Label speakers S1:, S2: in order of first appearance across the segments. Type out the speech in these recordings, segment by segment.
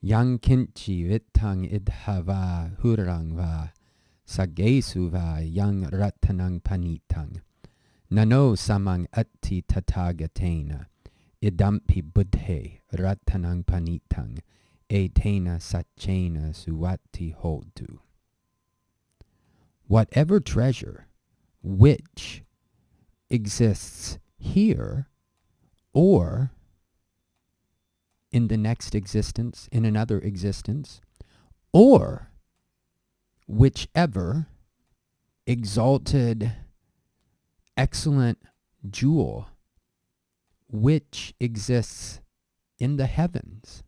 S1: yang kiñci vittaṃ idha va huraṃ va saggesu va yang ratanaṃ paṇītaṃ nano samaṃ atthi tathāgatena idampi buddhe ratanaṃ paṇītaṃ Etena saccena suvatthi hotu. Whatever treasure which exists here or in the next existence, in another existence, or whichever exalted, excellent jewel which exists in the heavens,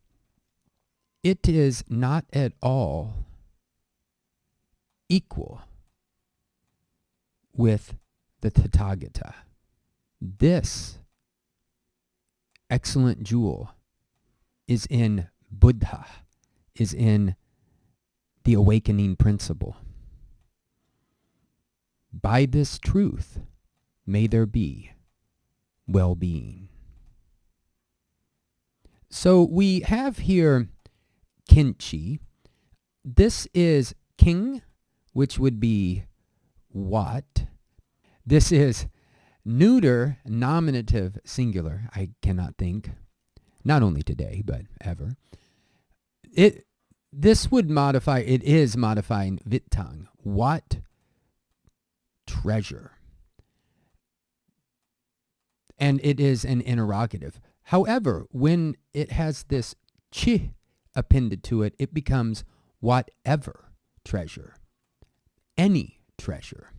S1: it is not at all equal with the Tathāgata. This excellent jewel is in Buddha, is in the awakening principle. By this truth, may there be well-being. So we have here kiñci. This is king, which would be what. This is neuter nominative singular. I cannot think, not only today, but ever. This would modify, it is modifying vittaṃ. What treasure? And it is an interrogative. However, when it has this chi appended to it, it becomes whatever treasure, any treasure.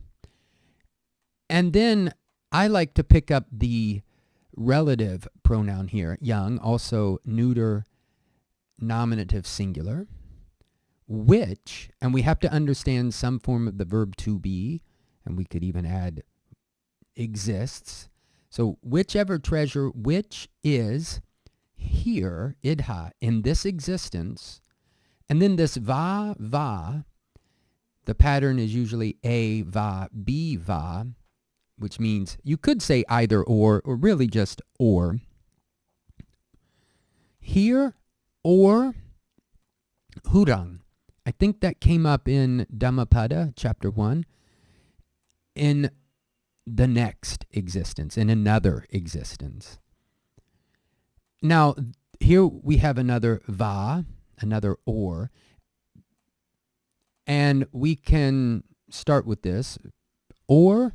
S1: And then I like to pick up the relative pronoun here, yang, also neuter nominative singular, which, and we have to understand some form of the verb to be, and we could even add exists. So whichever treasure which is here, idha, in this existence, and then this va, the pattern is usually a, va, b, va, which means you could say either or really just or. Here or huraṃ. I think that came up in Dhammapada, chapter 1, in the next existence, in another existence. Now, here we have another va, another or, and we can start with this, or,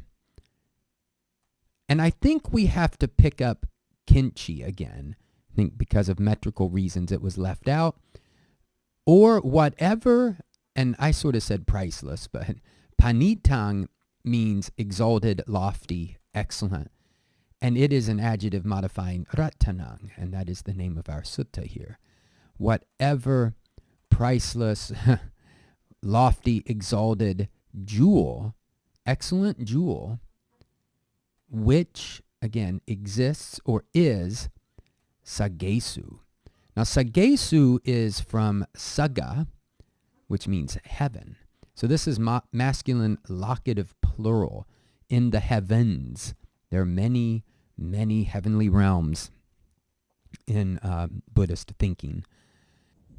S1: and I think we have to pick up kiñci again. I think because of metrical reasons it was left out. Or whatever, and I sort of said priceless, but paṇītaṃ means exalted, lofty, excellent. And it is an adjective modifying ratanaṃ, and that is the name of our sutta here. Whatever priceless, lofty, exalted jewel, excellent jewel, which, again, exists or is saggesu. Now, saggesu is from sagga, which means heaven. So this is masculine locative plural, in the heavens. There are many, many heavenly realms in Buddhist thinking.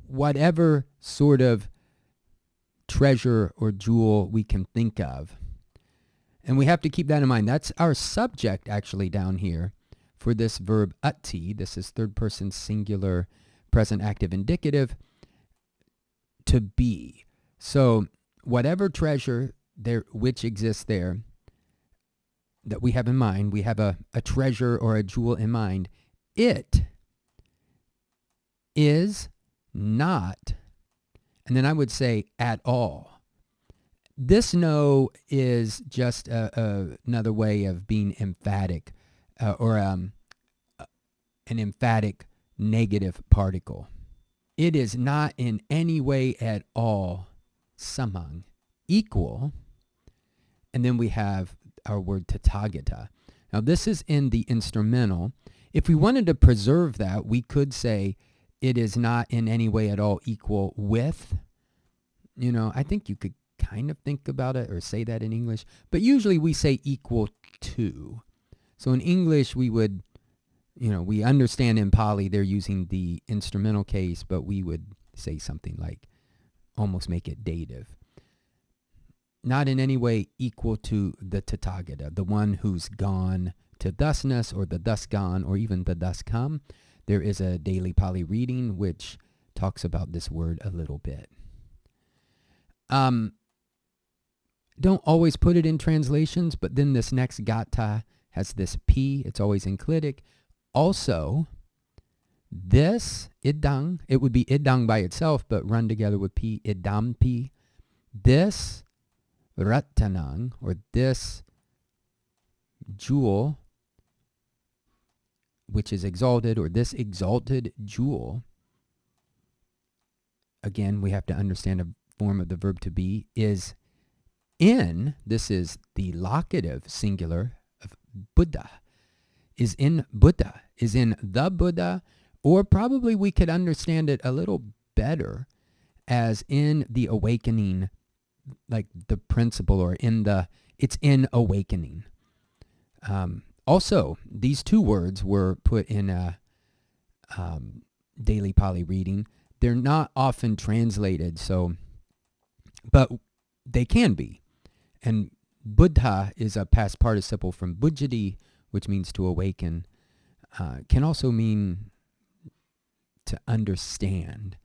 S1: Whatever sort of treasure or jewel we can think of. And we have to keep that in mind. That's our subject actually down here for this verb atthi. This is third person singular present active indicative, to be. So whatever treasure there which exists there that we have in mind, we have a treasure or a jewel in mind, it is not, and then I would say at all. This no is just another way of being emphatic, or an emphatic negative particle. It is not in any way at all samaṃ, equal. And then we have our word tathāgeta. Now this is in the instrumental. If we wanted to preserve that, we could say it is not in any way at all equal with. I think you could kind of think about it or say that in English, but usually we say equal to. So in English we would, we understand in Pali they're using the instrumental case, but we would say something like, almost make it dative. Not in any way equal to the Tathāgata, the one who's gone to thusness, or the thus gone, or even the thus come. There is a daily Pali reading which talks about this word a little bit. Don't always put it in translations, but then this next gata has this P. It's always enclitic. Also, this idang, it would be idang by itself, but run together with P, idampi. This ratanaṃ, or this jewel, which is exalted, or this exalted jewel, again, we have to understand a form of the verb to be, is in, this is the locative singular of Buddha, is in Buddha, is in the Buddha, or probably we could understand it a little better as in the awakening, like the principle, or in the, it's in awakening. Also, these two words were put in a daily Pali reading. They're not often translated, so, but they can be. And Buddha is a past participle from buddhati, which means to awaken. Can also mean to understand.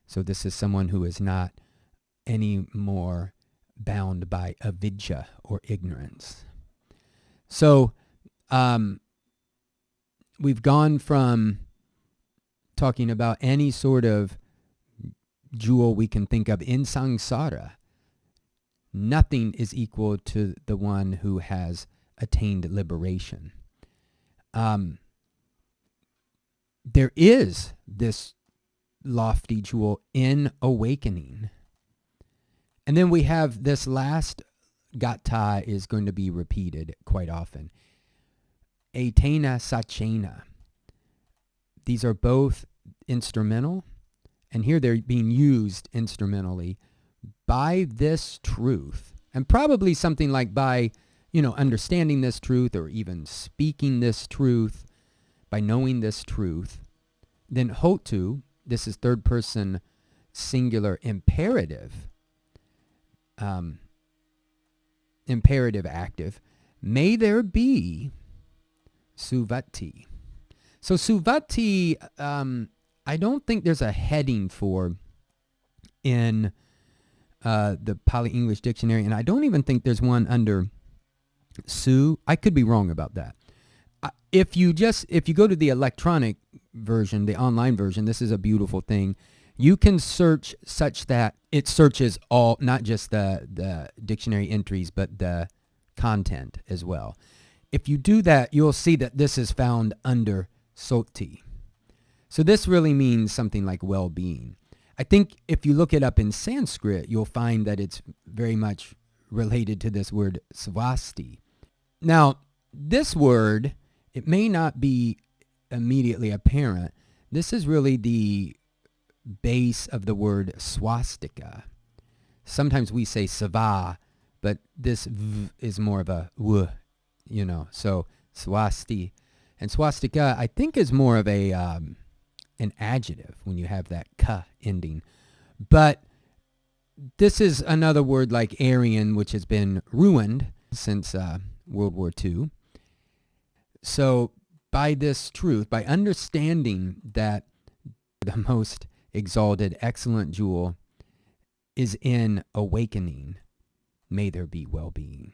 S1: So this is someone who is not any more bound by avidya, or ignorance. So we've gone from talking about any sort of jewel we can think of in samsara. Nothing is equal to the one who has attained liberation. There is this lofty jewel in awakening. And then we have this last gata is going to be repeated quite often. Etena, saccena. These are both instrumental, and here they're being used instrumentally by this truth, and probably something like by, understanding this truth, or even speaking this truth, by knowing this truth. Then hotu, this is third person singular imperative, imperative active, may there be suvatthi. So suvatthi, I don't think there's a heading for in the Pali English Dictionary, and I don't even think there's one under su. I could be wrong about that. If you go to the electronic version, the online version, this is a beautiful thing. You can search such that it searches all, not just the dictionary entries, but the content as well. If you do that, you'll see that this is found under sotthi. So this really means something like well-being. I think if you look it up in Sanskrit, you'll find that it's very much related to this word svasti. Now, this word, it may not be immediately apparent. This is really the base of the word swastika. Sometimes we say sava, but this v is more of a w, so svasti. And swastika, I think, is more of a an adjective when you have that ka ending. But this is another word like Aryan, which has been ruined since World War II. So by this truth, by understanding that the most exalted, excellent jewel is in awakening, may there be well-being.